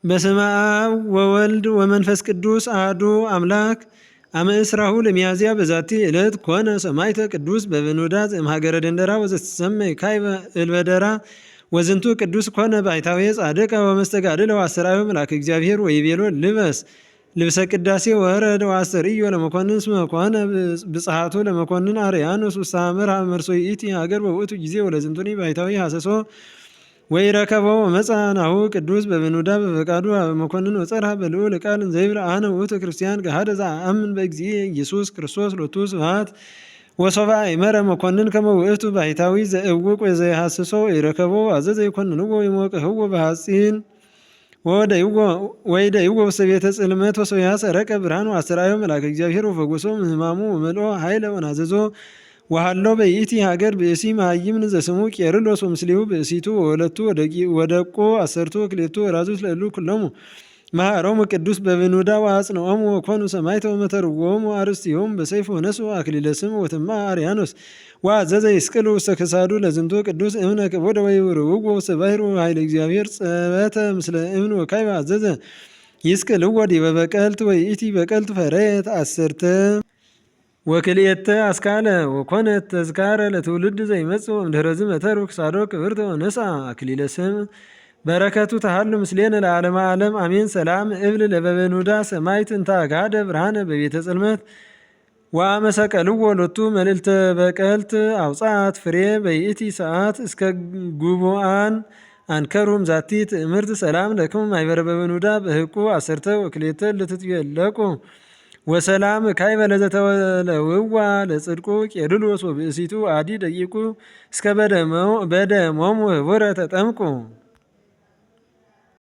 በስመ አብ ወወልድ ወመንፈስ ቅዱስ አሐዱ አምላክ። አመ እስራሁ ለሚያዝያ በዛቲ ዕለት ኮነ ሰማዕተ ቅዱስ በበኖዳ እምሀገረ ደንደራ ወዘትሰመይ ካዕበ እልበደራ። ወዝንቱ ቅዱስ ኮነ ባሕታዊ ጻድቀ ወመስተጋድለ ወአስተርአዮ መልአከ እግዚአብሔር ወይቤሎ ልበስ ልብሰ ቅዳሴ ወረደ ወአስተርእዮ ለመኮንን እስመ ኮነ ብጽሐቱ ለመኮንን አርያኖስ ውስተ ሐመር መርሶ ይእቲ ሀገር በውእቱ ጊዜ ወለዝንቱኒ ባሕታዊ ሐሰሶ ወይረከበው መጽናሁ ቅዱስ በበኖዳ በፈቃዱ መኮንን ወጸርሃ በልዑል ቃል ዘይብል አነ ውእቱ ክርስቲያን ገሃደ ዘአምን በእግዚእ ኢየሱስ ክርስቶስ ሎቱ ስብሐት። ወሶባ ይመረ መኮንን ከመ ውእቱ ባሕታዊ ዘእውቅ ወዘይሐስሶ ይረከበው አዘዘ ይኮንንዎ ይሞቅህዎ በሐጺን ወይደይዎ ውስተ ቤተ ጽልመት ወሶያ ሰረቀ ብርሃን ወአስተርአዮ መልአከ እግዚአብሔር ወፈወሶ እምሕማሙ ወመልኦ ኃይለ ወናዘዞ። ወሃሎ በይእቲ ሀገር ብእሲ መሃይምን ዘስሙ ቄርሎስ ወምስሌሁ ብእሲቱ ወወለቱ ወደቁ አሰርቱ ወክልኤቱ ወራዙት ለእሉ ኩሎሙ መሃሮሙ ቅዱስ በበኖዳ ወአጽንዖሙ ወኮኑ ሰማዕተ ወመተርዎሙ አርእስቲሆሙ በሰይፍ ወነሱ አክሊለ ስም ወትማ አርያኖስ። ወአዘዘ ይስቅሉ ውስተ ክሳዱ ለዝንቱ ቅዱስ እምነ ከቦደ ወይውርውዎ ውስተ ባሕር ኃይለ እግዚአብሔር ጸበተ ምስለ እምን ወካዕበ አዘዘ ይስቅልዎ ዲበ በቀልት ወይእቲ በቀልት ፈረየት አሰርተ ወክልኤተ አስካለ ወኮነት ተዝካረ ለትውልድ ዘይመጽእ እምድኅረ ዝመተሩ ክሳዶ ክብርተ ወነስአ አክሊለ ስም። በረከቱ ተሃሉ ምስሌነ ለዓለመ ዓለም አሜን። ሰላም እብል ለበበኖዳ ሰማዕት እንተ አግሃደ ብርሃነ በቤተ ጽልመት ወአመሰቀልዎ ሎቱ መልዕልተ በቀልት አውጻት ፍሬ በይእቲ ሰዓት እስከ ጉቡአን አንከሩም ዛቲ ትእምርት። ሰላም ለክሙ ማኅበረ በበኖዳ በህቁ አሰርተ ወክልኤተ ልትትቤለቁ ወሰላም ካዕበ ለዘተወለውዋ ለጽድቁ ቄርሎስ ወብእሲቱ አዲ ደቂቁ እስከ በደሞሙ ህቡረ ተጠምቁ።